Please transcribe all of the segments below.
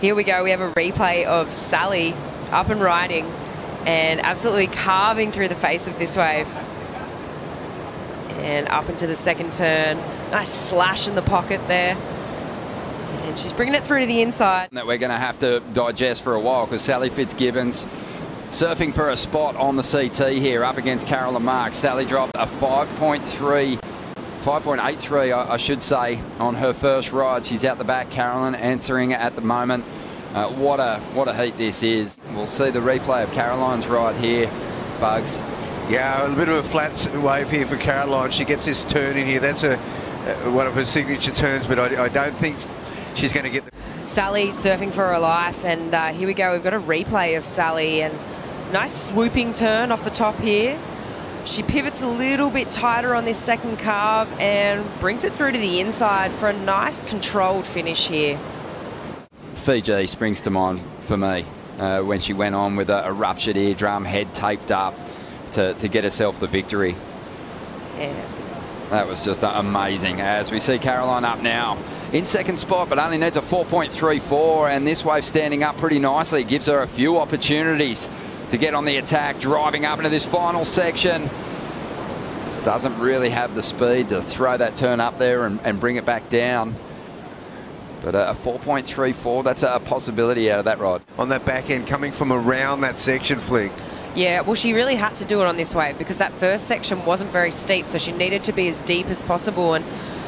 Here we go. We have a replay of Sally up and riding and absolutely carving through the face of this wave. And up into the second turn. Nice slash in the pocket there. And she's bringing it through to the inside. That we're going to have to digest for a while, because Sally Fitzgibbons surfing for a spot on the CT here up against Carolyn Marks. Sally dropped a 5.83, I should say, on her first ride. She's out the back. Carolyn answering at the moment. What a heat this is. We'll see the replay of Caroline's ride here, Bugs. Yeah, a bit of a flat wave here for Caroline. She gets this turn in here. That's one of her signature turns, but I don't think she's going to get the... Sally surfing for her life, and here we go. We've got a replay of Sally, and nice swooping turn off the top here. She pivots a little bit tighter on this second carve and brings it through to the inside for a nice controlled finish here. Fiji springs to mind for me when she went on with a ruptured eardrum, head taped up to get herself the victory. Yeah. That was just amazing. As we see Caroline up now in second spot, but only needs a 4.34, and this wave standing up pretty nicely. Gives her a few opportunities to get on the attack, driving up into this final section. Just doesn't really have the speed to throw that turn up there and bring it back down. But a 4.34, that's a possibility out of that ride. On that back end, coming from around that section, Flick. Yeah, well, she really had to do it on this wave because that first section wasn't very steep, so she needed to be as deep as possible. And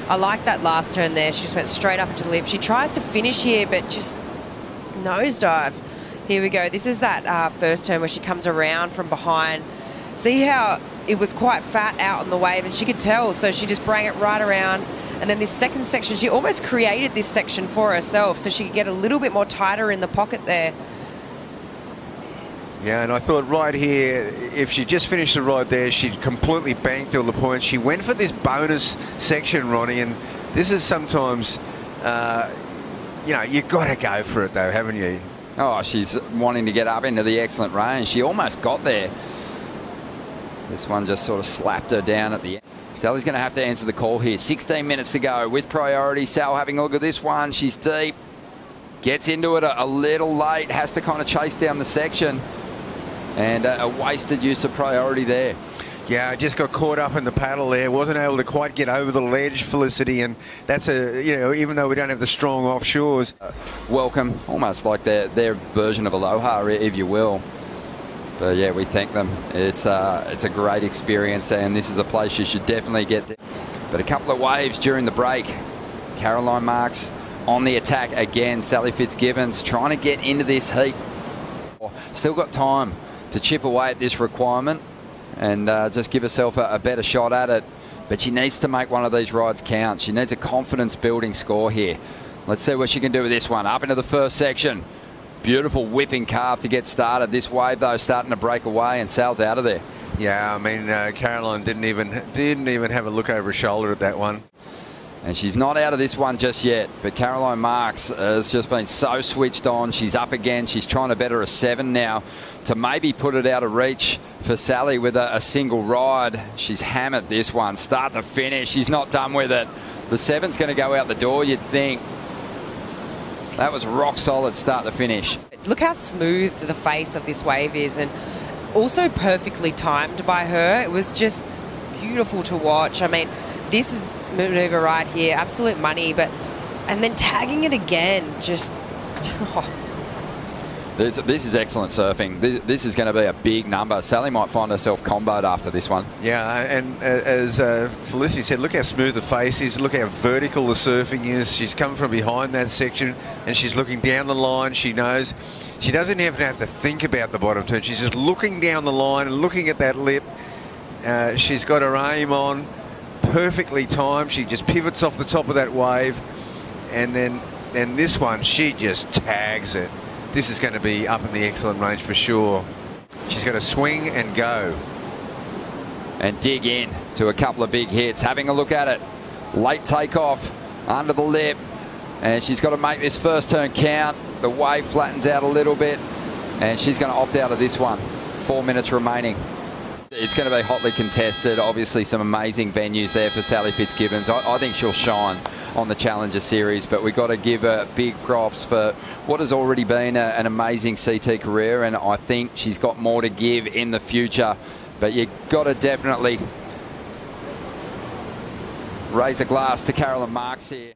I like that last turn there. She just went straight up into the lip. She tries to finish here, but just nosedives. Here we go. This is that first turn where she comes around from behind. See how it was quite fat out on the wave, and she could tell, so she just brought it right around. And then this second section, she almost created this section for herself so she could get a little bit more tighter in the pocket there. Yeah, and I thought right here, if she just finished the ride there, she'd completely banked all the points. She went for this bonus section, Ronnie, and this is sometimes, you know, you've got to go for it though, haven't you? Oh, she's wanting to get up into the excellent range. She almost got there. This one just sort of slapped her down at the end. Sally's going to have to answer the call here. 16 minutes to go with priority. Sal having a look at this one. She's deep. Gets into it a little late. Has to kind of chase down the section. And a wasted use of priority there. Yeah, just got caught up in the paddle there. Wasn't able to quite get over the ledge, Felicity. And that's you know, even though we don't have the strong offshores. Welcome, almost like their version of Aloha, if you will. But yeah, we thank them. It's a great experience, and this is a place you should definitely get there. But a couple of waves during the break. Caroline Marks on the attack again. Sally Fitzgibbons trying to get into this heat. Still got time to chip away at this requirement and just give herself a better shot at it. But she needs to make one of these rides count. She needs a confidence-building score here. Let's see what she can do with this one. Up into the first section. Beautiful whipping carve to get started. This wave, though, starting to break away, and Sal's out of there. Yeah, I mean, Caroline didn't even have a look over her shoulder at that one. And she's not out of this one just yet. But Caroline Marks has just been so switched on. She's up again. She's trying to better a 7 now to maybe put it out of reach for Sally with a single ride. She's hammered this one, start to finish. She's not done with it. The 7's going to go out the door, you'd think. That was rock solid start to finish. Look how smooth the face of this wave is, and also perfectly timed by her. It was just beautiful to watch. I mean, this is maneuver right here, absolute money, and then tagging it again, just... Oh. This is excellent surfing. This is going to be a big number. Sally might find herself comboed after this one. Yeah, and as Felicity said, look how smooth the face is. Look how vertical the surfing is. She's come from behind that section and she's looking down the line. She knows she doesn't even have to think about the bottom turn. She's just looking down the line and looking at that lip. She's got her aim on, perfectly timed. She just pivots off the top of that wave, and then this one, she just tags it. This is going to be up in the excellent range for sure. She's going to swing and go. And dig in to a couple of big hits. Having a look at it. Late takeoff under the lip. And she's got to make this first turn count. The wave flattens out a little bit. And she's going to opt out of this one. 4 minutes remaining. It's going to be hotly contested. Obviously some amazing venues there for Sally Fitzgibbons. I think she'll shine on the Challenger Series. But we've got to give her big props for what has already been an amazing CT career, and I think she's got more to give in the future. But you've got to definitely raise a glass to Carolyn Marks here.